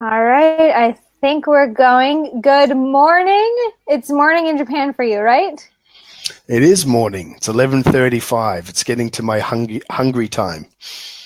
All right, I think we're going. Good morning. It's morning in Japan for you, right? It is morning. It's 11:35. It's getting to my hungry time.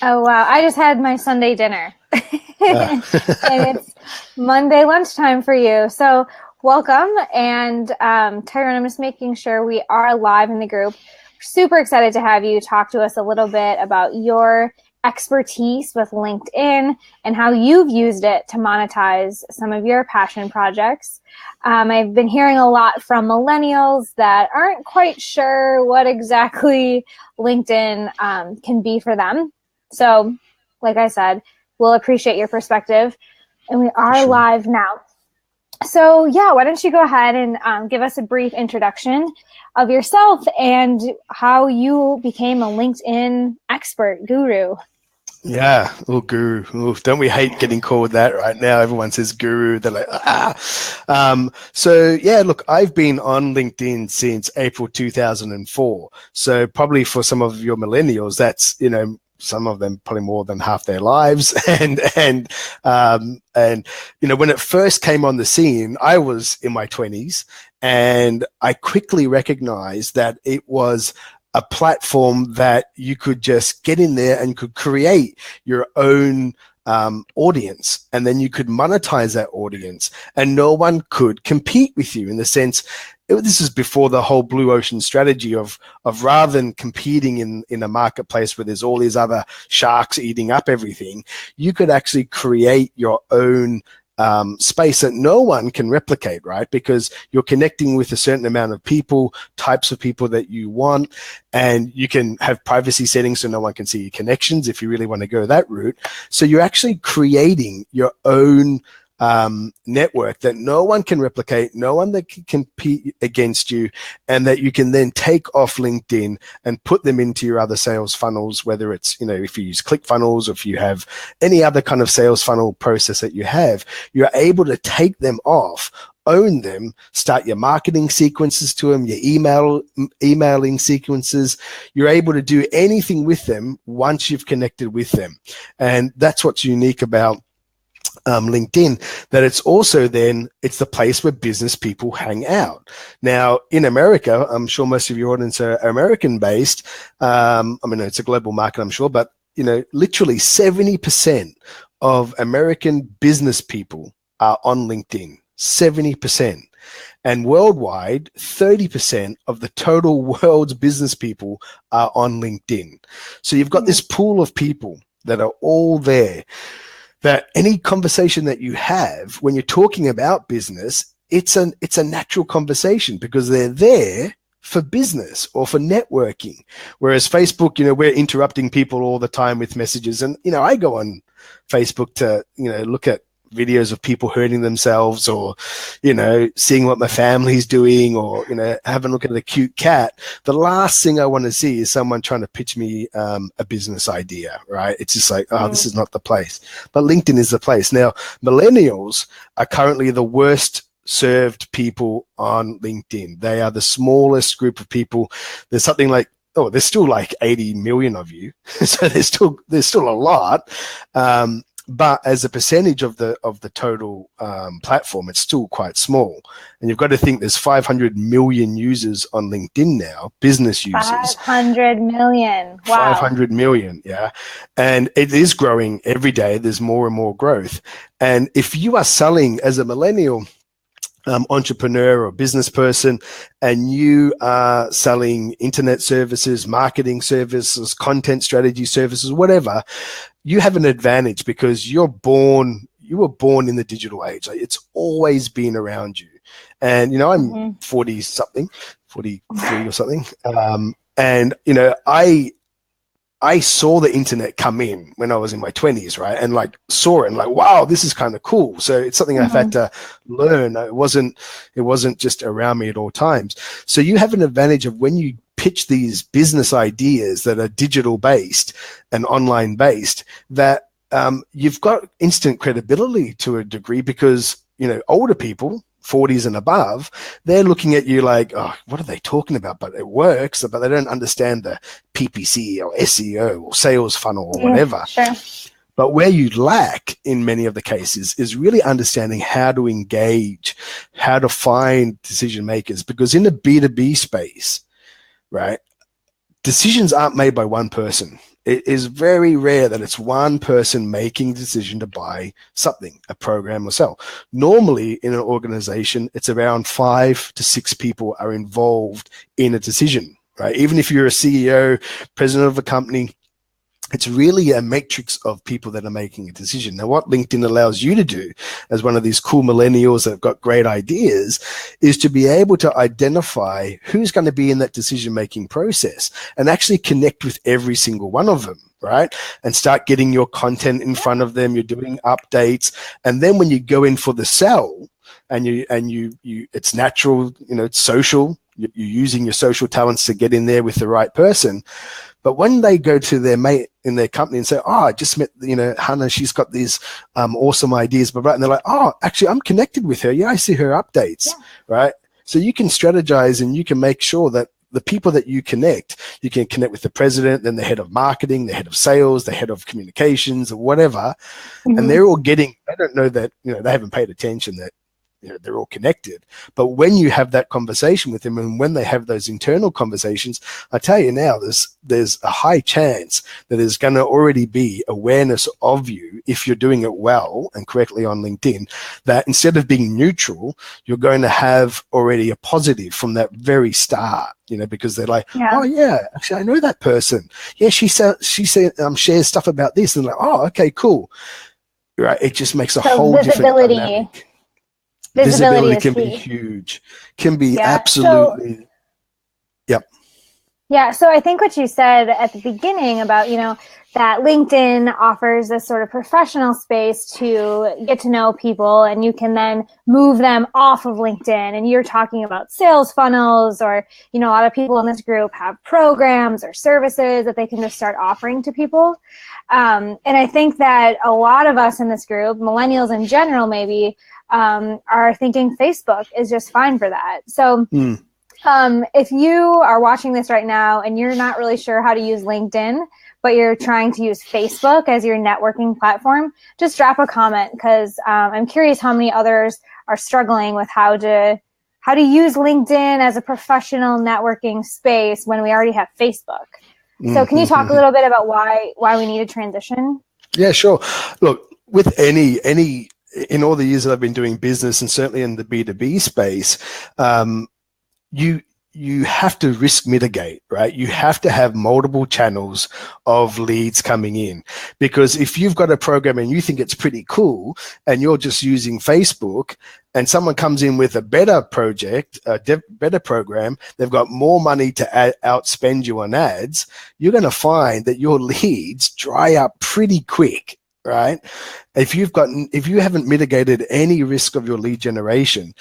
Oh, wow. I just had my Sunday dinner. Uh, And it's Monday lunchtime for you. So, welcome. And Tyron, I'm just making sure we are live in the group. Super excited to have you talk to us a little bit about your expertise with LinkedIn and how you've used it to monetize some of your passion projects. I've been hearing a lot from millennials that aren't quite sure what exactly LinkedIn can be for them. So, like I said, we'll appreciate your perspective. And we for are sure. live now. So, yeah, why don't you go ahead and give us a brief introduction of yourself and how you became a LinkedIn expert guru? Yeah. Oh, guru. Ooh, don't we hate getting called that right now? Everyone says guru. They're like, ah. So, yeah, look, I've been on LinkedIn since April 2004. So, probably for some of your millennials, that's, some of them probably more than half their lives. And when it first came on the scene, I was in my 20s, and I quickly recognized that it was a platform that you could just get in there and could create your own audience, and then you could monetize that audience, and no one could compete with you in the sense. This is before the whole blue ocean strategy of rather than competing in a marketplace where there's all these other sharks eating up everything, you could actually create your own space that no one can replicate, right? Because you're connecting with a certain amount of people, types of people that you want, and you can have privacy settings so no one can see your connections if you really want to go that route. So you're actually creating your own network that no one can replicate, no one that can compete against you, and that you can then take off LinkedIn and put them into your other sales funnels, whether it's, if you use ClickFunnels or if you have any other kind of sales funnel process that you have, you're able to take them off, own them, start your marketing sequences to them, your emailing sequences. You're able to do anything with them once you've connected with them. And that's what's unique about LinkedIn, that it's also it's the place where business people hang out. Now, in America, I'm sure most of your audience are American based. It's a global market, I'm sure, but literally 70% of American business people are on LinkedIn. 70%. And worldwide, 30% of the total world's business people are on LinkedIn. So you've got this pool of people that are all there, that any conversation that you have when you're talking about business, it's a natural conversation because they're there for business or for networking. Whereas Facebook, we're interrupting people all the time with messages. And, I go on Facebook to, look at videos of people hurting themselves, or seeing what my family's doing, or have a look at a cute cat. The last thing I want to see is someone trying to pitch me a business idea, right? It's just like, oh, this is not the place. But LinkedIn is the place. Now, millennials are currently the worst served people on LinkedIn. They are the smallest group of people. There's something like, there's still like 80 million of you. So there's still a lot. But as a percentage of the total platform, it's still quite small. And you've got to think there's 500 million users on LinkedIn now, business users. 500 million. Wow. 500 million, yeah. And it is growing every day. There's more and more growth. And if you are selling as a millennial entrepreneur or business person, and you are selling internet services, marketing services, content strategy services, whatever, you have an advantage because you were born in the digital age. Like, it's always been around you. And, I'm 40 something, 43 or something. And, I saw the internet come in when I was in my 20s, right? And saw it and wow, this is kind of cool. So it's something I've had to learn. It wasn't just around me at all times. So you have an advantage of when you pitch these business ideas that are digital based and online based, that you've got instant credibility to a degree, because, older people, 40s and above, they're looking at you like, oh, what are they talking about? But it works, but they don't understand the PPC or SEO or sales funnel or whatever. Sure. But where you lack in many of the cases is really understanding how to engage, how to find decision makers. Because in the B2B space, right, decisions aren't made by one person. It is very rare that it's one person making a decision to buy something, a program or sell. Normally in an organization, it's around 5 to 6 people are involved in a decision, right? Even if you're a CEO, president of a company, it's really a matrix of people that are making a decision. Now, what LinkedIn allows you to do as one of these cool millennials that have got great ideas is to be able to identify who's going to be in that decision-making process and actually connect with every single one of them, right? And start getting your content in front of them. You're doing updates. And then when you go in for the sell and you it's natural, it's social, you're using your social talents to get in there with the right person. But when they go to their mate in their company and say, oh, I just met, Hannah, she's got these awesome ideas, blah, blah, and they're like, oh, actually, I'm connected with her. Yeah, I see her updates, right? So you can strategize and you can make sure that the people that you can connect with the president, then the head of marketing, the head of sales, the head of communications, or whatever. Mm-hmm. And they're all they don't know that, they haven't paid attention that, they're all connected. But when you have that conversation with them and when they have those internal conversations, I tell you now, there's a high chance that there's going to already be awareness of you if you're doing it well and correctly on LinkedIn, that instead of being neutral, you're going to have already a positive from that very start, because they're like, oh yeah, actually I know that person. Yeah, she shares stuff about this. And like, oh, okay, cool. Right. It just makes a whole different dynamic. Visibility can be huge, can be absolutely. Yeah. So I think what you said at the beginning about, that LinkedIn offers this sort of professional space to get to know people, and you can then move them off of LinkedIn. And you're talking about sales funnels, or, a lot of people in this group have programs or services that they can just start offering to people. And I think that a lot of us in this group, millennials in general, maybe, are thinking Facebook is just fine for that. So if you are watching this right now and you're not really sure how to use LinkedIn, but you're trying to use Facebook as your networking platform, just drop a comment, because I'm curious how many others are struggling with how to use LinkedIn as a professional networking space when we already have Facebook. So can you talk a little bit about why we need a transition? Yeah, sure. Look, with any in all the years that I've been doing business, and certainly in the B2B space, you have to risk mitigate, right? You have to have multiple channels of leads coming in, because if you've got a program and you think it's pretty cool and you're just using Facebook, and someone comes in with a better project, better program, they've got more money to outspend you on ads, you're going to find that your leads dry up pretty quick. Right? If you haven't mitigated any risk of your lead generation,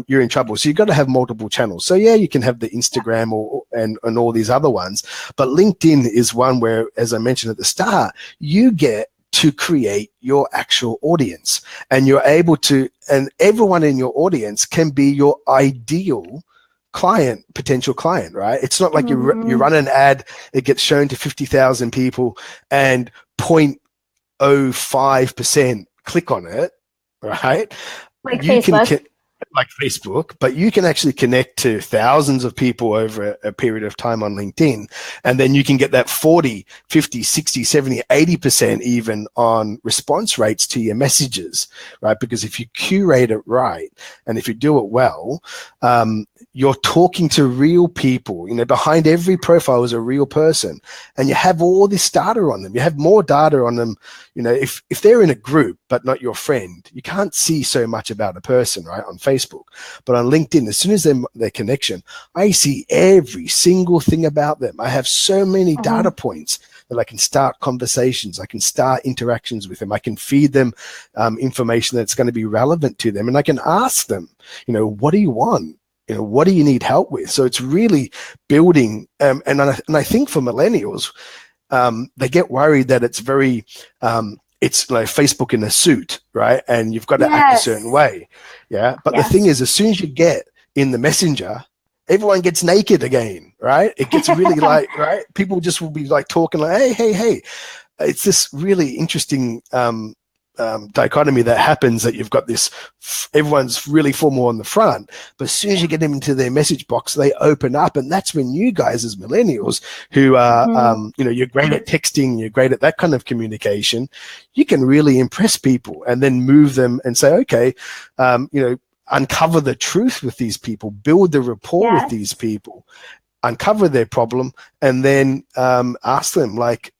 you're in trouble. So you've got to have multiple channels. So yeah, you can have the Instagram and all these other ones, but LinkedIn is one where, as I mentioned at the start, you get to create your actual audience, and you're able to, and everyone in your audience can be your ideal potential client, right? It's not like you run an ad, it gets shown to 50,000 people and 0.05% click on it, right? Like Facebook. Like Facebook, but you can actually connect to thousands of people over a period of time on LinkedIn. And then you can get that 40, 50, 60, 70, 80% even on response rates to your messages, right? Because if you curate it right, and if you do it well, you're talking to real people. Behind every profile is a real person, and you have all this data on them. You have more data on them. If they're in a group but not your friend, you can't see so much about a person, right, on Facebook. But on LinkedIn, as soon as their connection, I see every single thing about them. I have so many data points that I can start conversations. I can start interactions with them. I can feed them information that's going to be relevant to them, and I can ask them, what do you want? What do you need help with? So it's really building, and I think for millennials, they get worried that it's very, it's like Facebook in a suit, right? And you've got to act a certain way. Yeah. But the thing is, as soon as you get in the messenger, everyone gets naked again, right? It gets really right? People just will be talking hey. it's this really interesting dichotomy that happens, that you've got this, everyone's really formal on the front, but as soon as you get them into their message box, they open up. And that's when you guys as millennials who are, you're great at texting, you're great at that kind of communication, you can really impress people and then move them and say, okay, uncover the truth with these people, build the rapport with these people, uncover their problem, and then ask them, like,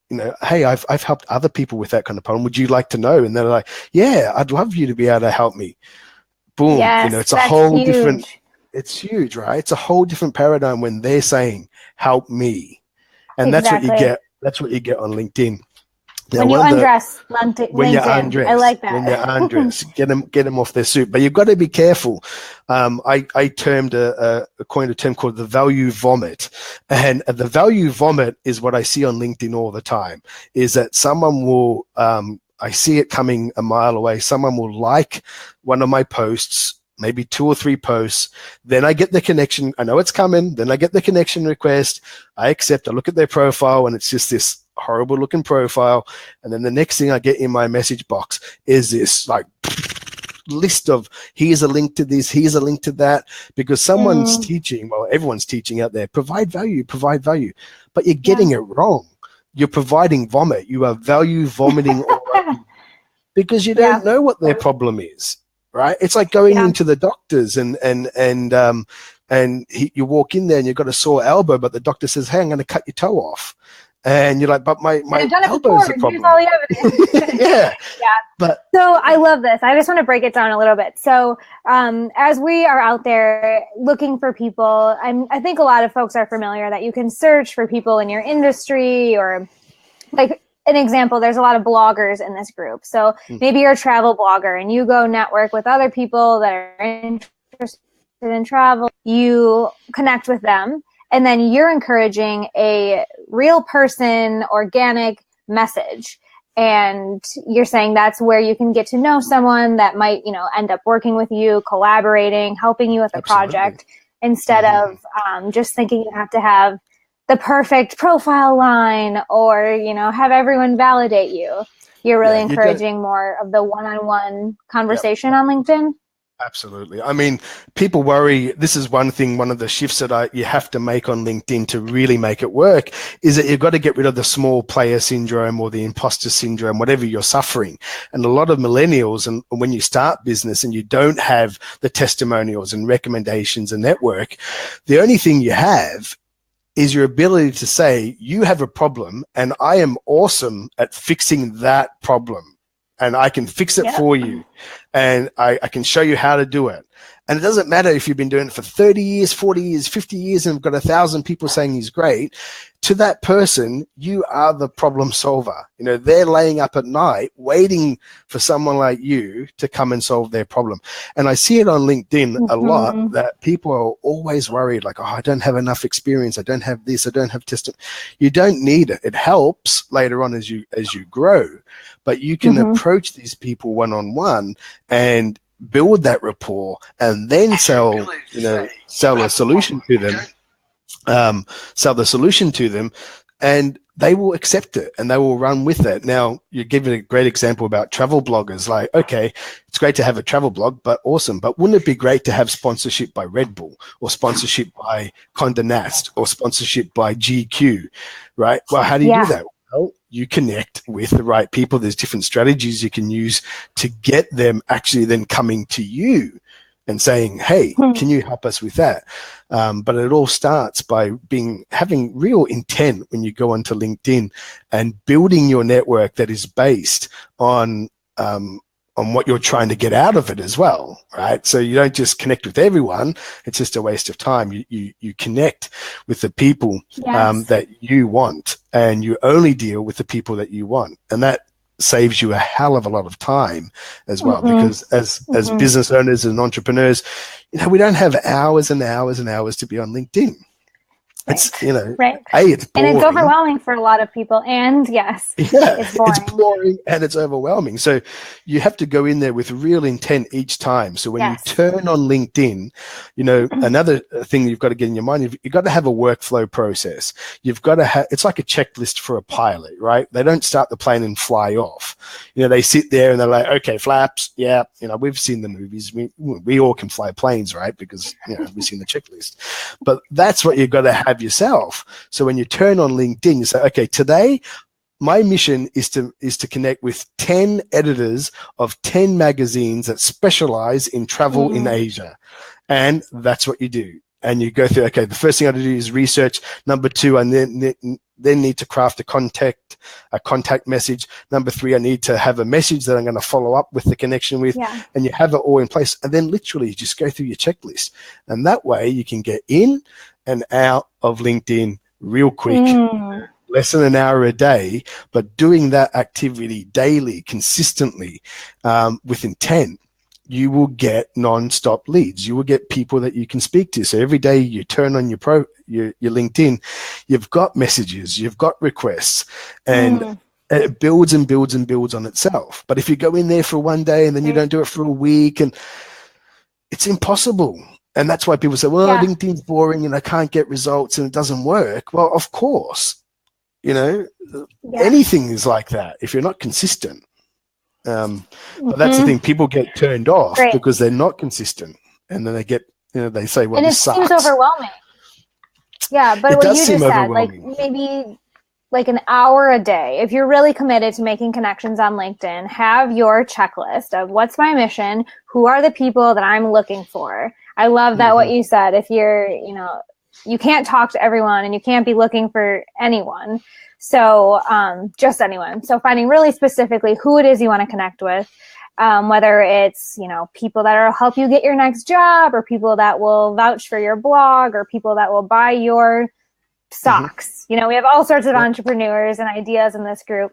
hey, I've helped other people with that kind of problem. Would you like to know? And they're like, yeah, I'd love you to be able to help me. Boom. Yes, it's a whole different, it's huge, right? It's a whole different paradigm when they're saying, help me. And that's what you get. That's what you get on LinkedIn. Now, when you undress LinkedIn, when you undress, I like that. When you undress, get them off their suit. But you've got to be careful. I coined a term called the value vomit, and the value vomit is what I see on LinkedIn all the time. Is that someone will, I see it coming a mile away. Someone will like one of my posts, maybe 2 or 3 posts. Then I get the connection. I know it's coming. Then I get the connection request. I accept. I look at their profile, and it's just this horrible looking profile. And then the next thing I get in my message box is this like list of, here's a link to this, here's a link to that, because someone's teaching, well, everyone's teaching out there, provide value, but you're getting it wrong. You're providing vomit. You are value vomiting already because you don't know what their problem is, right? It's like going into the doctors and you walk in there and you've got a sore elbow, but the doctor says, hey, I'm going to cut your toe off. And you're like, but my elbow's the problem. Here's all the evidence. yeah. But so I love this. I just want to break it down a little bit. So as we are out there looking for people, I think a lot of folks are familiar that you can search for people in your industry, or like an example, there's a lot of bloggers in this group. So maybe you're a travel blogger and you go network with other people that are interested in travel. You connect with them. And then you're encouraging a real person, organic message. And you're saying that's where you can get to know someone that might, end up working with you, collaborating, helping you with a project, instead of just thinking you have to have the perfect profile line or, have everyone validate you. You're really encouraging more of the one-on-one conversation on LinkedIn. Absolutely. I mean, people worry. This is one thing, one of the shifts that you have to make on LinkedIn to really make it work, is that you've got to get rid of the small player syndrome or the imposter syndrome, whatever you're suffering. And a lot of millennials, and when you start business and you don't have the testimonials and recommendations and network, the only thing you have is your ability to say, you have a problem and I am awesome at fixing that problem. And I can fix it for you. And I can show you how to do it. And it doesn't matter if you've been doing it for 30 years, 40 years, 50 years, and have got 1,000 people saying he's great. To that person, you are the problem solver. They're laying up at night waiting for someone like you to come and solve their problem. And I see it on LinkedIn a lot, that people are always worried, like, oh, I don't have enough experience. I don't have this. I don't have testing. You don't need it. It helps later on as you grow. But you can approach these people one-on-one and build that rapport, and then sell a solution to them. Sell the solution to them, and they will accept it and they will run with it. Now, you're giving a great example about travel bloggers. Like, okay, it's great to have a travel blog, but awesome. But wouldn't it be great to have sponsorship by Red Bull, or sponsorship by Condé Nast, or sponsorship by GQ, right? Well, how do you do that? Well, you connect with the right people. There's different strategies you can use to get them actually then coming to you and saying, hey, can you help us with that? But it all starts by having real intent when you go onto LinkedIn and building your network that is based on what you're trying to get out of it as well, right? So you don't just connect with everyone. It's just a waste of time. You connect with the people that you want, and you only deal with the people that you want. And that saves you a hell of a lot of time as well, because as business owners and entrepreneurs, we don't have hours and hours and hours to be on LinkedIn. It's, Right. Right. it's And it's boring. overwhelming for a lot of people. And yes, Yeah, it's boring. it's boring and it's overwhelming. So you have to go in there with real intent each time. So when you Yes. turn on LinkedIn, another thing you've got to get in your mind, you've got to have a workflow process. You've got to have, it's like a checklist for a pilot, right? They don't start the plane and fly off. They sit there and they're like, okay, flaps. Yeah. We've seen the movies. We all can fly planes, right? Because, we've seen the checklist. But that's what you've got to have yourself. So when you turn on LinkedIn, you say, okay, today, my mission is to connect with 10 editors of 10 magazines that specialize in travel in Asia. And that's what you do. And you go through, okay, the first thing I have to do is research. Number 2, I then need to craft a contact message. Number 3, I need to have a message that I'm going to follow up with the connection with. Yeah. And you have it all in place. And then literally you just go through your checklist. And that way you can get in and out of LinkedIn real quick. Less than an hour a day, but doing that activity daily, consistently, with intent, you will get non-stop leads. You will get people that you can speak to. So every day you turn on your LinkedIn, you've got messages, you've got requests, and it builds and builds and builds on itself. But if you go in there for one day and then you don't do it for a week, and it's impossible. And that's why people say, well, LinkedIn's boring and I can't get results and it doesn't work. Well, of course. Anything is like that if you're not consistent. But that's the thing, people get turned off because they're not consistent, and then they get, they say, well, this sucks. And it seems overwhelming. Yeah, but what you just said, like maybe like an hour a day, if you're really committed to making connections on LinkedIn, have your checklist of what's my mission, who are the people that I'm looking for. I love that what you said. If you're, you can't talk to everyone and you can't be looking for anyone. So just anyone. So finding really specifically who it is you want to connect with, whether it's, people that will help you get your next job, or people that will vouch for your blog, or people that will buy your socks. We have all sorts of entrepreneurs and ideas in this group.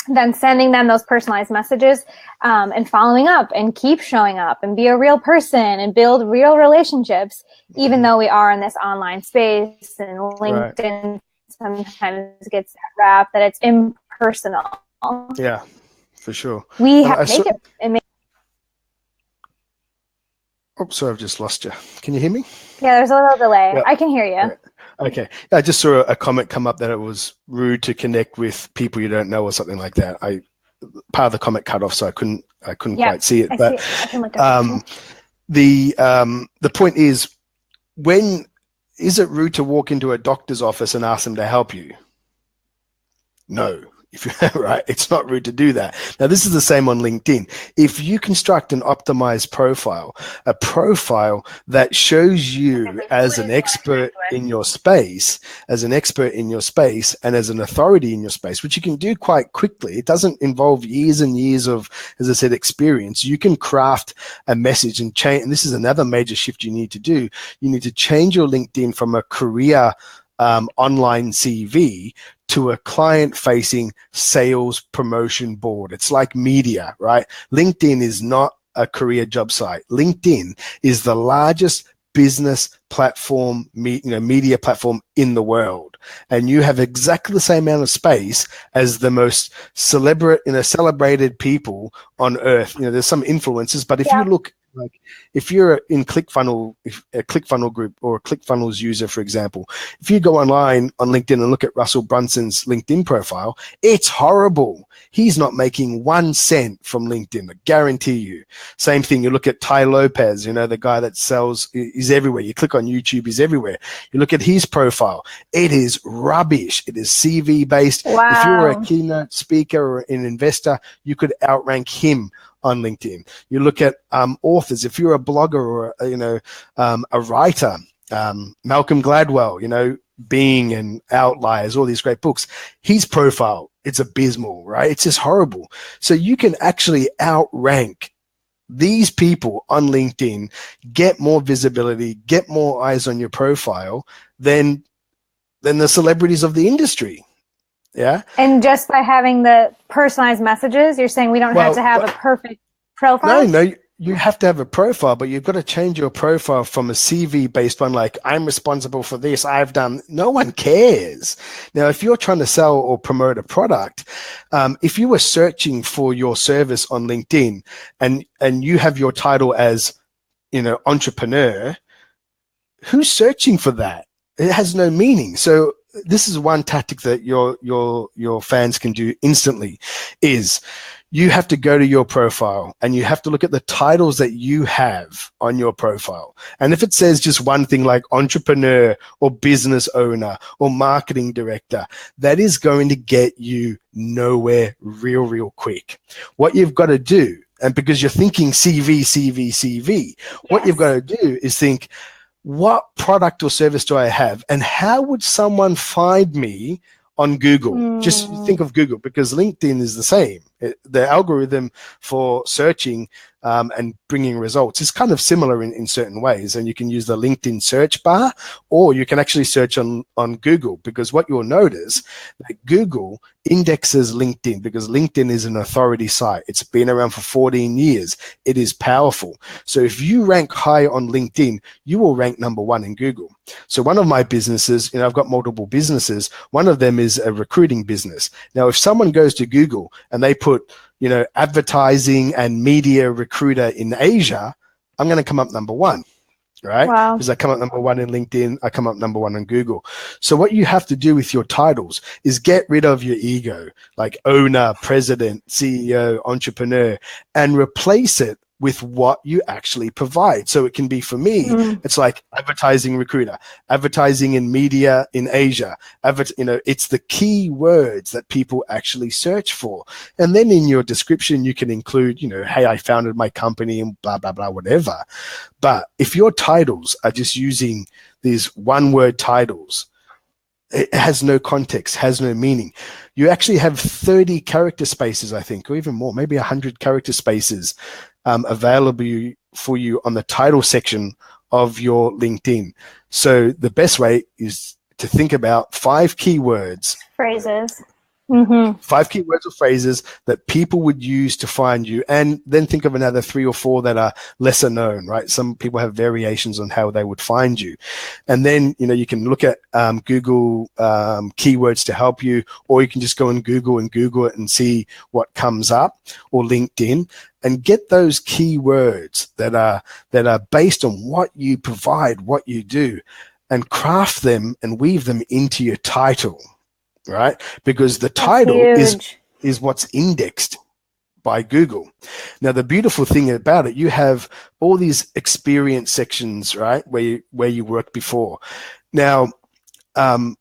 Then sending them those personalized messages, and following up, and keep showing up, and be a real person and build real relationships, even though we are in this online space, and LinkedIn sometimes gets that rap that it's impersonal. Yeah, for sure. We have to make it. Oops, sorry, I've just lost you. Can you hear me? Yeah, there's a little delay. I can hear you. Right. Okay. I just saw a comment come up that it was rude to connect with people you don't know or something like that. Part of the comment cut off, so I couldn't quite see it. But I can look at the point is, when is it rude to walk into a doctor's office and ask them to help you? No. Right, it's not rude to do that. Now, this is the same on LinkedIn. If you construct an optimized profile, a profile that shows you as an expert in your space, and as an authority in your space, which you can do quite quickly. It doesn't involve years and years of, as I said, experience. You can craft a message and change. And this is another major shift you need to do. You need to change your LinkedIn from a career online CV to a client-facing sales promotion board. It's like media, right? LinkedIn is not a career job site. LinkedIn is the largest business platform, media platform in the world, and you have exactly the same amount of space as the most celebrated people on earth. There's some influencers, but if you look, like if you're in ClickFunnels group or a ClickFunnels user, for example, if you go online on LinkedIn and look at Russell Brunson's LinkedIn profile, it's horrible. He's not making 1 cent from LinkedIn, I guarantee you. Same thing, you look at Ty Lopez, the guy that sells, he's everywhere. You click on YouTube, he's everywhere. You look at his profile, it is rubbish. It is CV based. Wow. If you're a keynote speaker or an investor, you could outrank him on LinkedIn. You look at authors. If you're a blogger or a writer, Malcolm Gladwell, Being and Outliers, all these great books. His profile, it's abysmal, right? It's just horrible. So you can actually outrank these people on LinkedIn, get more visibility, get more eyes on your profile than the celebrities of the industry. Yeah. And just by having the personalized messages, you're saying we don't have to have a perfect profile? No, you have to have a profile, but you've got to change your profile from a CV based on like, I'm responsible for this, I've done. No one cares. Now, if you're trying to sell or promote a product, if you were searching for your service on LinkedIn and you have your title as, entrepreneur, who's searching for that? It has no meaning. So this is one tactic that your fans can do instantly is you have to go to your profile and you have to look at the titles that you have on your profile. And if it says just one thing like entrepreneur or business owner or marketing director, that is going to get you nowhere real quick. What you've got to do, and because you're thinking CV, what you've got to do is think, what product or service do I have? And how would someone find me on Google? Just think of Google, because LinkedIn is the same. The algorithm for searching and bringing results is kind of similar in certain ways. And you can use the LinkedIn search bar, or you can actually search on Google, because what you'll notice that Google indexes LinkedIn because LinkedIn is an authority site. It's been around for 14 years. It is powerful. So if you rank high on LinkedIn, you will rank number one in Google. So one of my businesses, I've got multiple businesses. One of them is a recruiting business. Now, if someone goes to Google and they put, advertising and media recruiter in Asia, I'm going to come up number one, right? Wow. Because I come up number one in LinkedIn, I come up number one on Google. So what you have to do with your titles is get rid of your ego, like owner, president, CEO, entrepreneur, and replace it with what you actually provide. So it can be, for me, it's like advertising recruiter, advertising in media in Asia. It's the key words that people actually search for. And then in your description, you can include, hey, I founded my company and blah, blah, blah, whatever. But if your titles are just using these one-word titles, it has no context, has no meaning. You actually have 30 character spaces, I think, or even more, maybe 100 character spaces available for you on the title section of your LinkedIn. So the best way is to think about 5 keywords. Phrases. 5 keywords or phrases that people would use to find you, and then think of another 3 or 4 that are lesser known, right? Some people have variations on how they would find you. And then, you can look at Google keywords to help you, or you can just go and Google it and see what comes up, or LinkedIn, and get those keywords that are based on what you provide, what you do, and craft them and weave them into your title. Right? Because the title is what's indexed by Google. Now, the beautiful thing about it, you have all these experience sections, right? Where you worked before. Now, who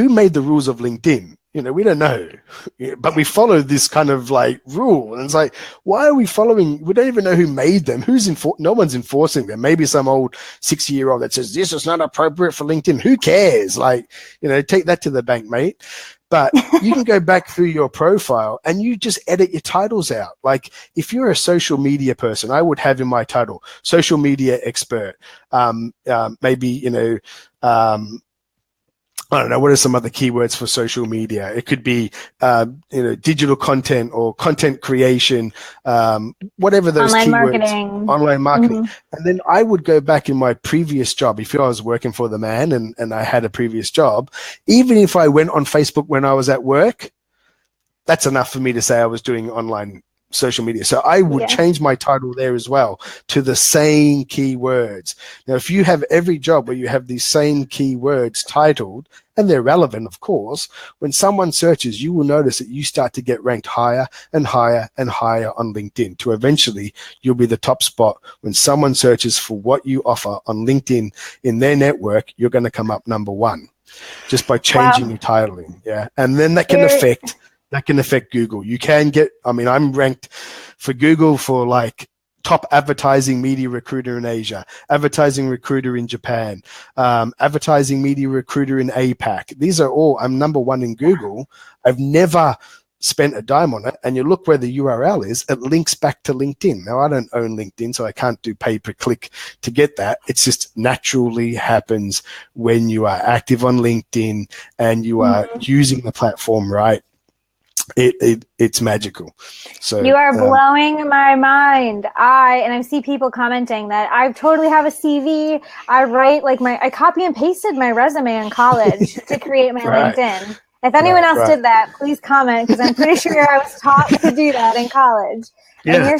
made the rules of LinkedIn? We don't know, but we follow this kind of like rule. And it's like, why are we following? We don't even know who made them. No one's enforcing them. Maybe some old 60-year-old that says, this is not appropriate for LinkedIn. Who cares? Like, take that to the bank, mate. But you can go back through your profile and you just edit your titles out. Like, if you're a social media person, I would have in my title, social media expert, maybe, I don't know, what are some other keywords for social media? It could be, digital content or content creation, whatever those keywords. Online marketing. And then I would go back in my previous job. If I was working for the man and I had a previous job, even if I went on Facebook when I was at work, that's enough for me to say I was doing online social media. So I would change my title there as well to the same keywords. Now, if you have every job where you have these same keywords titled, and they're relevant, of course, when someone searches, you will notice that you start to get ranked higher and higher and higher on LinkedIn, to eventually you'll be the top spot. When someone searches for what you offer on LinkedIn in their network, you're going to come up number one just by changing your titling. Yeah. And then that can affect Google. You can get, I'm ranked for Google for like top advertising media recruiter in Asia, advertising recruiter in Japan, advertising media recruiter in APAC. These are all, I'm number one in Google. I've never spent a dime on it. And you look where the URL is, it links back to LinkedIn. Now, I don't own LinkedIn, so I can't do pay-per-click to get that. It just naturally happens when you are active on LinkedIn and you are using the platform right. it's magical. So you are blowing my mind. I see people commenting that I totally have a CV. I copy and pasted my resume in college to create my right, LinkedIn. If anyone else did that, please comment, because I'm pretty sure I was taught to do that in college. Yeah, and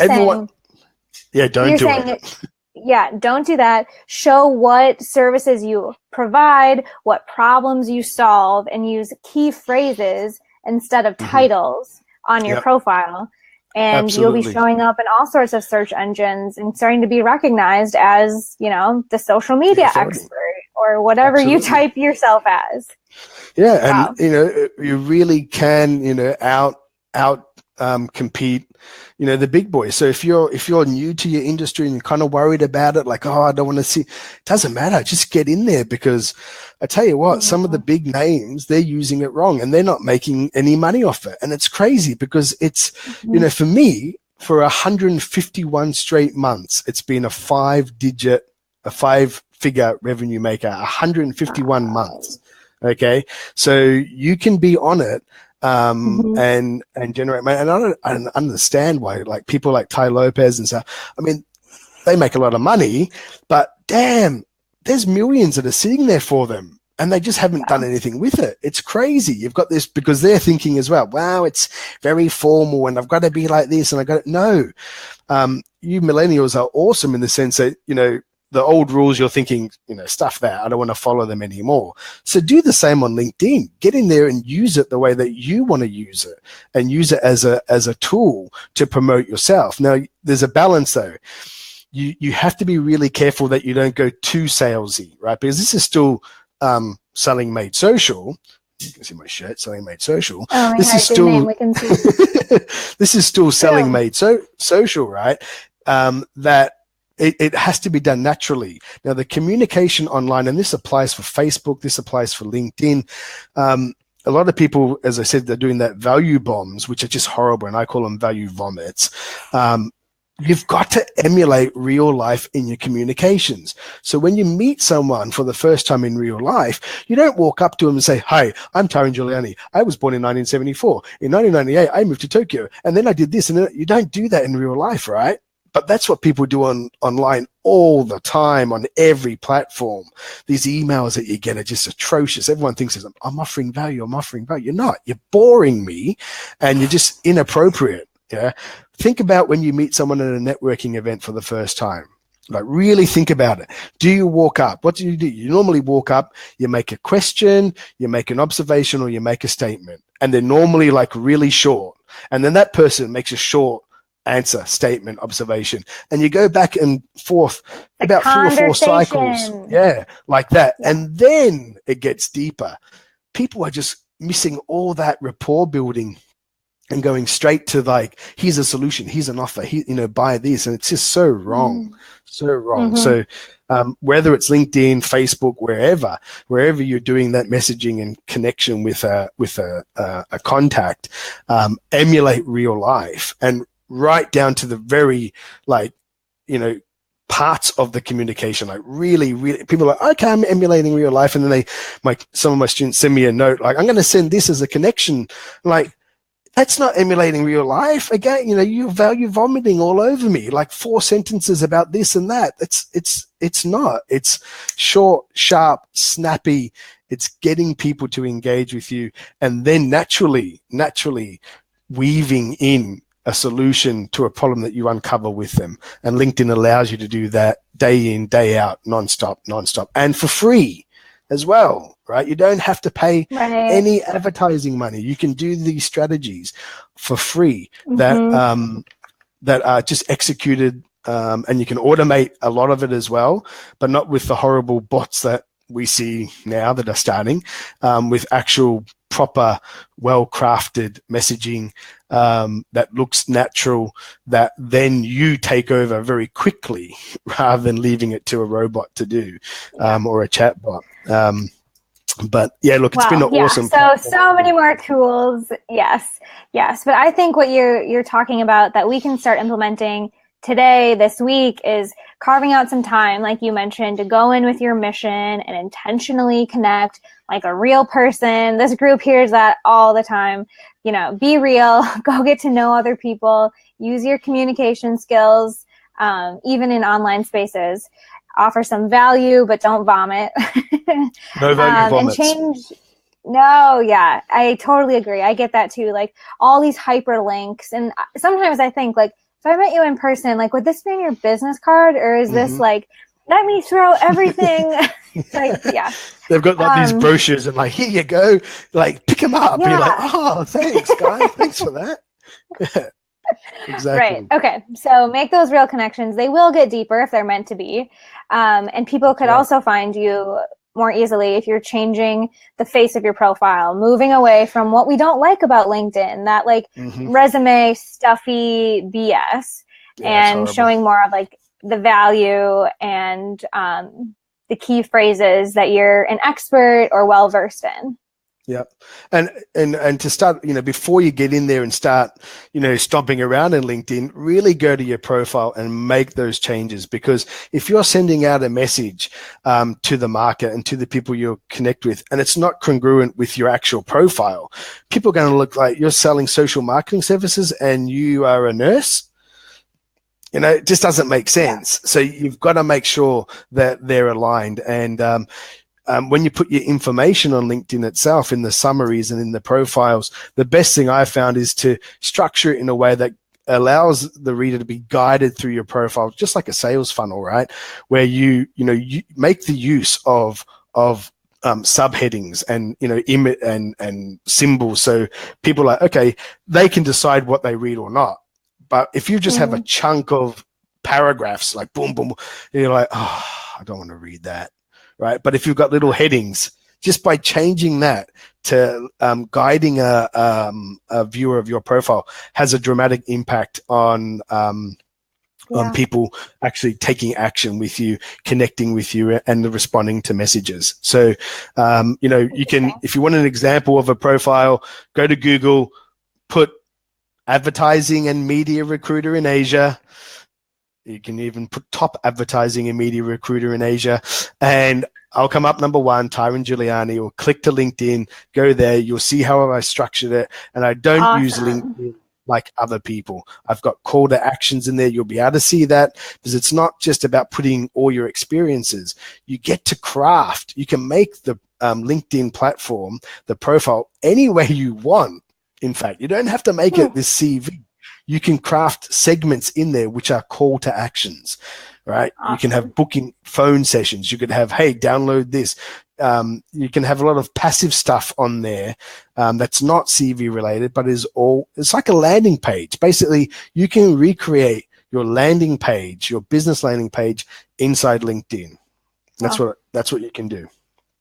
don't do it. Yeah, don't do that. Show what services you provide, what problems you solve, and use key phrases instead of titles on your profile. And Absolutely. You'll be showing up in all sorts of search engines and starting to be recognized as, the social media expert or whatever you type yourself as. Yeah, and you really can, out compete, the big boys. So if you're new to your industry and you're kind of worried about it, like, oh, I don't want to see, it doesn't matter. Just get in there, because I tell you what, some of the big names, they're using it wrong and they're not making any money off it. And it's crazy, because it's, for me, for 151 straight months, it's been a five-figure revenue maker, 151 months. Okay. So you can be on it and generate money. And I don't understand why, like, people like Ty Lopez and stuff, I mean, they make a lot of money, but damn, there's millions that are sitting there for them and they just haven't done anything with it. It's crazy. You've got this, because they're thinking as well, wow, it's very formal and I've got to be like this and no. You millennials are awesome in the sense that, the old rules, you're thinking, stuff that, I don't want to follow them anymore. So do the same on LinkedIn. Get in there and use it the way that you want to use it, and use it as a tool to promote yourself. Now, there's a balance though. You have to be really careful that you don't go too salesy, right? Because this is still Selling Made Social. You can see my shirt, Selling Made Social. Oh, this is still this is still Selling Made Social, right? That it has to be done naturally. Now, the communication online, and this applies for Facebook, this applies for LinkedIn. A lot of people, as I said, they're doing that value bombs, which are just horrible, and I call them value vomits. You've got to emulate real life in your communications. So when you meet someone for the first time in real life, you don't walk up to them and say, "Hi, I'm Tyron Giuliani. I was born in 1974. In 1998, I moved to Tokyo, and then I did this." And you don't do that in real life, right? But that's what people do online all the time, on every platform. These emails that you get are just atrocious. Everyone thinks, I'm offering value, I'm offering value. You're not. You're boring me, and you're just inappropriate. Yeah. Think about when you meet someone at a networking event for the first time. Like, really think about it. Do you walk up? What do? You normally walk up, you make a question, you make an observation, or you make a statement. And they're normally like really short. And then that person makes a short answer, statement, observation, and you go back and forth about 3 or 4 cycles, like that, and then it gets deeper. People are just missing all that rapport building and going straight to, like, here's a solution, here's an offer, buy this, and it's just so wrong. So whether it's LinkedIn, Facebook, wherever you're doing that messaging and connection with a contact, emulate real life, and right down to the very, parts of the communication, like really, really, people are like, okay, I'm emulating real life. And then some of my students send me a note, like, I'm going to send this as a connection. Like, that's not emulating real life. Again, you're value vomiting all over me, like 4 sentences about this and that. It's not. It's short, sharp, snappy. It's getting people to engage with you, and then naturally weaving in a solution to a problem that you uncover with them. And LinkedIn allows you to do that day in, day out, nonstop, and for free as well, right? You don't have to pay any advertising money. You can do these strategies for free that are just executed, and you can automate a lot of it as well, but not with the horrible bots that we see now that are starting, with actual proper, well-crafted messaging that looks natural, that then you take over very quickly rather than leaving it to a robot to do, or a chat bot. But yeah, look, it's been an awesome. So many more tools. Yes. But I think what you're talking about that we can start implementing today, this week, is carving out some time, like you mentioned, to go in with your mission and intentionally connect like a real person. This group hears that all the time. You know, be real, go get to know other people, use your communication skills, even in online spaces. Offer some value, but don't vomit. No value vomits. And change. No, yeah, I totally agree. I get that too. Like all these hyperlinks. And sometimes I think like, if I met you in person, like, would this be on your business card, or is this like, let me throw everything? Like, yeah. They've got like these brochures and like, here you go, like pick them up. Yeah. You're like, oh, thanks, guys. Thanks for that. Yeah, exactly. Right. Okay. So make those real connections. They will get deeper if they're meant to be. And people could also find you more easily if you're changing the face of your profile, moving away from what we don't like about LinkedIn, that like resume stuffy BS, and showing more of like the value and the key phrases that you're an expert or well-versed in. Yeah. And to start, before you get in there and start, stomping around in LinkedIn, really go to your profile and make those changes. Because if you're sending out a message to the market and to the people you connect with, and it's not congruent with your actual profile, people are going to look like you're selling social marketing services and you are a nurse. It just doesn't make sense. So you've got to make sure that they're aligned. And when you put your information on LinkedIn itself in the summaries and in the profiles, the best thing I've found is to structure it in a way that allows the reader to be guided through your profile, just like a sales funnel, right? Where you make the use of subheadings and and symbols, so people are like, okay, they can decide what they read or not. But if you just have a chunk of paragraphs like boom, boom, you're like, oh, I don't want to read that. Right. But if you've got little headings, just by changing that to guiding a viewer of your profile has a dramatic impact on people actually taking action with you, connecting with you, and responding to messages. So, you can, if you want an example of a profile, go to Google, put advertising and media recruiter in Asia. You can even put top advertising and media recruiter in Asia, and I'll come up number one, Tyron Giuliani, or click to LinkedIn, go there. You'll see how I structured it. And I don't use LinkedIn like other people. I've got call to actions in there. You'll be able to see that, because it's not just about putting all your experiences. You get to craft. You can make the LinkedIn platform, the profile, any way you want. In fact, you don't have to make it this CV. You can craft segments in there which are call to actions, right? Awesome. You can have booking phone sessions. You could have, hey, download this. You can have a lot of passive stuff on there that's not CV related, but it's like a landing page. Basically, you can recreate your landing page, your business landing page inside LinkedIn. That's what you can do.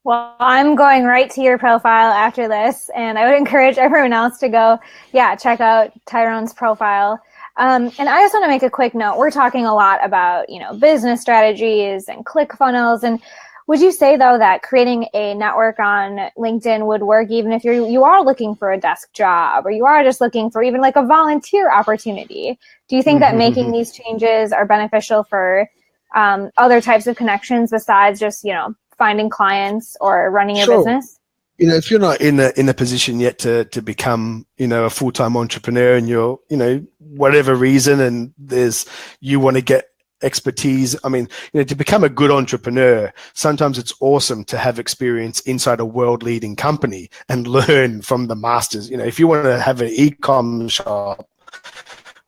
Well, I'm going right to your profile after this, and I would encourage everyone else to go, check out Tyron's profile. And I just want to make a quick note. We're talking a lot about, business strategies and ClickFunnels. And would you say, though, that creating a network on LinkedIn would work even if you are looking for a desk job, or you are just looking for even like a volunteer opportunity? Do you think that making these changes are beneficial for other types of connections besides just, finding clients or running your business? If you're not in a position yet to become, a full-time entrepreneur, and you're, whatever reason, and you want to get expertise. I mean, to become a good entrepreneur, sometimes it's awesome to have experience inside a world-leading company and learn from the masters. If you want to have an e-com shop,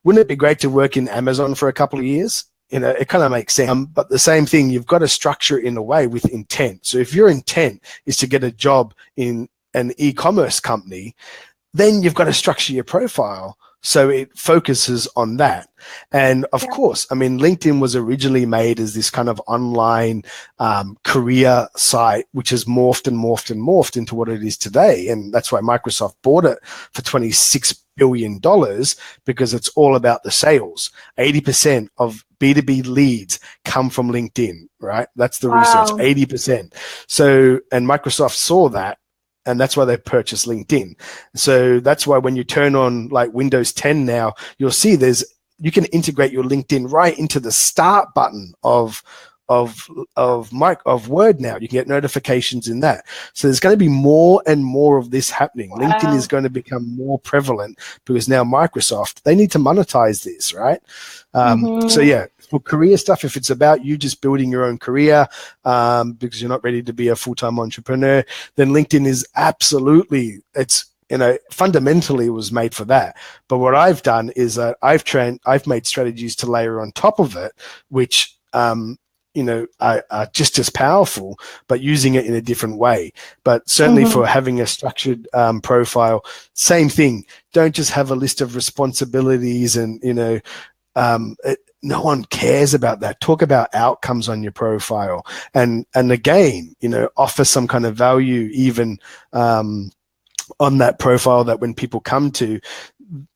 wouldn't it be great to work in Amazon for a couple of years? It kind of makes sense. But the same thing, you've got to structure it in a way with intent. So if your intent is to get a job in an e-commerce company, then you've got to structure your profile so it focuses on that. And of course, I mean, LinkedIn was originally made as this kind of online career site, which has morphed and morphed and morphed into what it is today. And that's why Microsoft bought it for $26 billion, because it's all about the sales. 80% of B2B leads come from LinkedIn, right? That's the research, 80%. So, and Microsoft saw that, and that's why they purchased LinkedIn. So that's why when you turn on like Windows 10 now, you'll see there's you can integrate your LinkedIn right into the start button of Word now. You can get notifications in that. So there's going to be more and more of this happening. Wow. LinkedIn is going to become more prevalent because now Microsoft, they need to monetize this, right? So yeah, for career stuff, if it's about you just building your own career because you're not ready to be a full-time entrepreneur, then LinkedIn is absolutely, fundamentally it was made for that. But what I've done is that I've made strategies to layer on top of it, which are just as powerful, but using it in a different way. But certainly for having a structured profile, same thing. Don't just have a list of responsibilities and, no one cares about that. Talk about outcomes on your profile and again, offer some kind of value even on that profile that when people come to,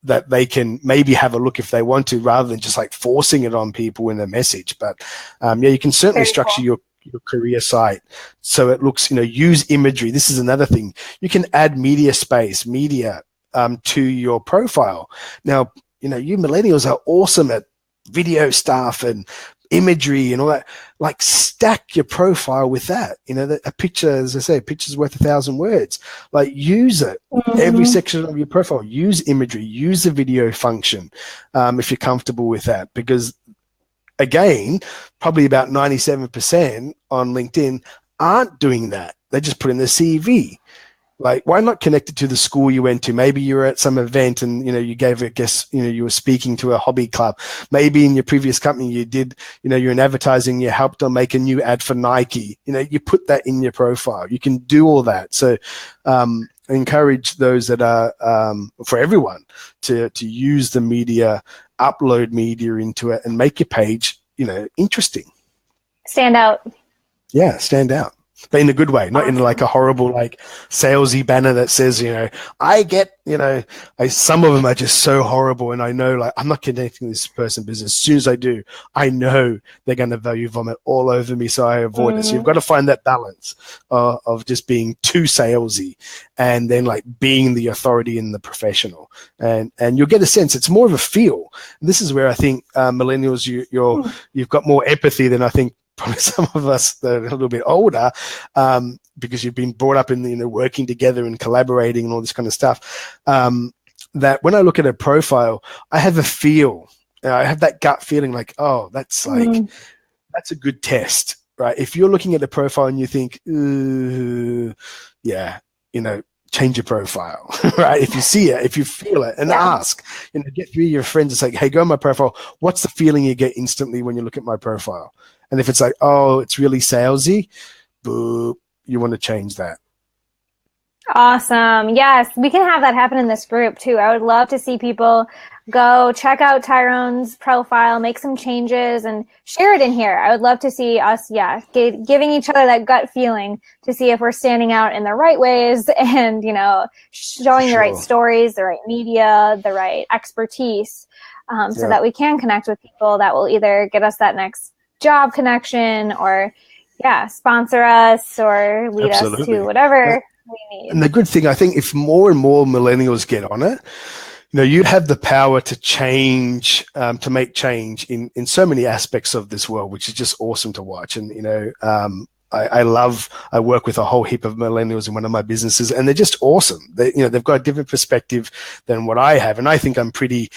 that they can maybe have a look if they want to, rather than just like forcing it on people in a message. But you can certainly structure your career site so it looks, use imagery. This is another thing. You can add media to your profile. Now, you millennials are awesome at video stuff and imagery and all that. Like, stack your profile with that. A picture, as I say, a picture's worth 1,000 words. Like, use it. Every section of your profile, use imagery, use the video function if you're comfortable with that. Because again, probably about 97% on LinkedIn aren't doing that. They just put in their CV. Like, why not connect it to the school you went to? Maybe you were at some event and, you gave a guess, you were speaking to a hobby club. Maybe in your previous company, you did, you're in advertising, you helped them make a new ad for Nike. You put that in your profile. You can do all that. So, I encourage those that are, for everyone to use the media, upload media into it and make your page, interesting. Stand out. Yeah, stand out. But in a good way, not in like a horrible, like salesy banner that says, I get, some of them are just so horrible. And I know, like, I'm not connecting this person because as soon as I do, I know they're going to value vomit all over me. So I avoid it. So you've got to find that balance of just being too salesy and then like being the authority and the professional. And you'll get a sense. It's more of a feel. And this is where I think millennials, you've got more empathy than I think probably some of us that are a little bit older, because you've been brought up in working together and collaborating and all this kind of stuff. That when I look at a profile, I have a feel. I have that gut feeling like, oh, that's a good test, right? If you're looking at a profile and you think, change your profile, right? If you see it, if you feel it, and ask, get 3 of your friends and say, hey, go on my profile. What's the feeling you get instantly when you look at my profile? And if it's like, oh, it's really salesy, boo, you want to change that. Awesome. Yes, we can have that happen in this group too. I would love to see people go check out Tyron's profile, make some changes, and share it in here. I would love to see us, giving each other that gut feeling to see if we're standing out in the right ways and, showing the right stories, the right media, the right expertise, so that we can connect with people that will either get us that next job connection or, sponsor us or lead us to whatever we need. And the good thing, I think, if more and more millennials get on it, you have the power to change, to make change in so many aspects of this world, which is just awesome to watch. And, I work with a whole heap of millennials in one of my businesses, and they're just awesome. They've got a different perspective than what I have. And I think I'm pretty,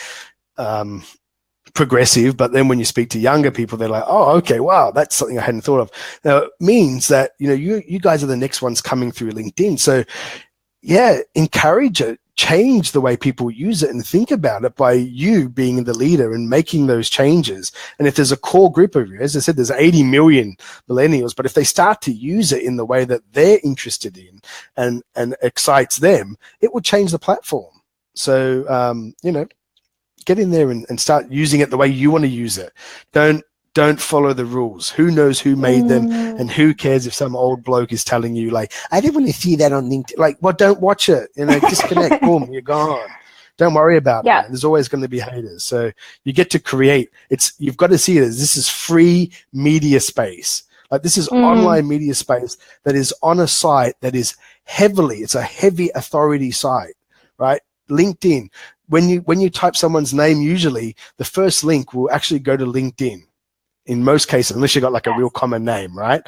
progressive, but then when you speak to younger people, they're like, oh, okay, wow, that's something I hadn't thought of. Now, it means that, you guys are the next ones coming through LinkedIn. So encourage it, change the way people use it and think about it by you being the leader and making those changes. And if there's a core group of you, as I said, there's 80 million millennials, but if they start to use it in the way that they're interested in and excites them, it will change the platform. So, get in there and start using it the way you want to use it. Don't follow the rules. Who knows who made them, and who cares if some old bloke is telling you, like, I didn't want to see that on LinkedIn. Like, well, don't watch it. Disconnect. Boom, you're gone. Don't worry about it. There's always going to be haters. So you get to create. You've got to see it as this is free media space. Like, this is online media space that is on a site that is it's a heavy authority site, right? LinkedIn, when you type someone's name, usually the first link will actually go to LinkedIn in most cases, unless you got like a real common name, right?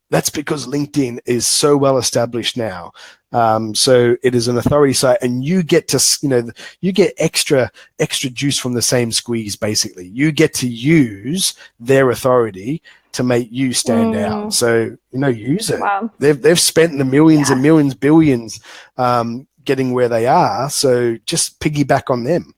That's because LinkedIn is so well established now. So it is an authority site, and you get to, you get extra juice from the same squeeze. Basically, you get to use their authority to make you stand out. So use it. Wow. They've spent the millions and millions, billions, getting where they are. So just piggyback on them.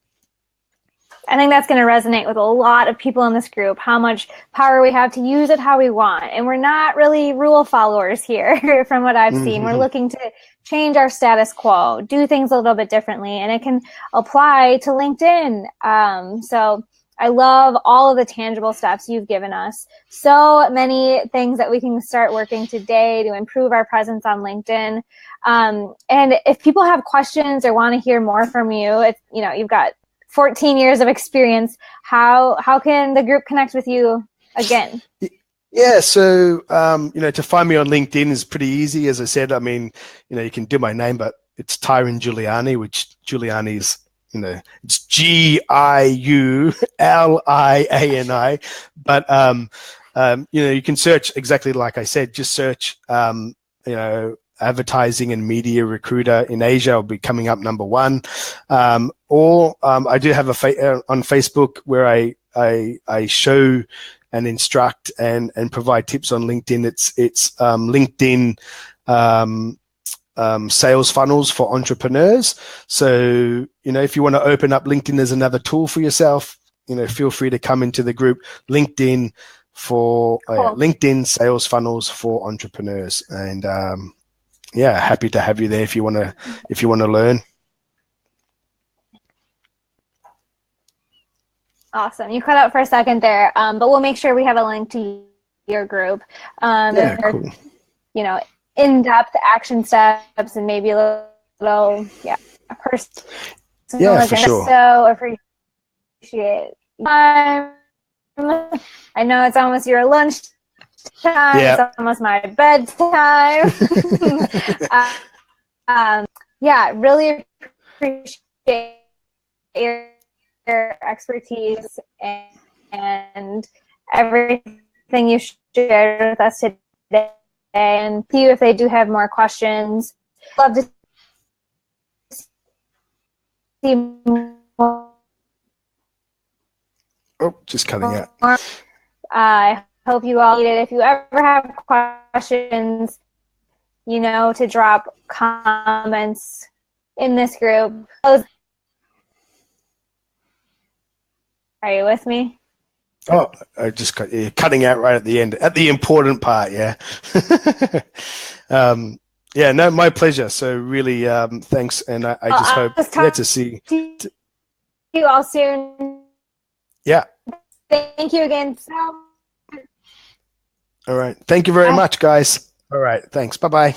I think that's going to resonate with a lot of people in this group, how much power we have to use it how we want. And we're not really rule followers here from what I've seen. We're looking to change our status quo, do things a little bit differently, and it can apply to LinkedIn. So I love all of the tangible steps you've given us. So many things that we can start working today to improve our presence on LinkedIn. And if people have questions or want to hear more from you, it's, you've got 14 years of experience. How can the group connect with you again? Yeah, so to find me on LinkedIn is pretty easy. As I said, I mean, you can do my name, but it's Tyron Giuliani, which Giuliani is, it's Giuliani. But you can search exactly like I said. Just search, advertising and media recruiter in Asia. Will be coming up number one. Or I do have on Facebook where I show and instruct and provide tips on LinkedIn. It's LinkedIn sales funnels for entrepreneurs. So if you want to open up LinkedIn as another tool for yourself, feel free to come into the group LinkedIn for LinkedIn sales funnels for entrepreneurs. And happy to have you there if you want to learn. Awesome. You cut out for a second there, but we'll make sure we have a link to your group. Cool. In-depth action steps and maybe a little personal. Yeah, for sure. So appreciate time. I know it's almost your lunch time. Yeah. It's almost my bedtime. Really appreciate your expertise and everything you shared with us today. And see you if they do have more questions. Love to see more. Oh, just cutting out. I hope you all need it. If you ever have questions, to drop comments in this group. Are you with me? Oh, I just cutting out right at the end, at the important part. Yeah. No, my pleasure. So really, thanks. And I just hope to see you all soon. Yeah. Thank you again. All right. Thank you very much, guys. All right. Thanks. Bye-bye.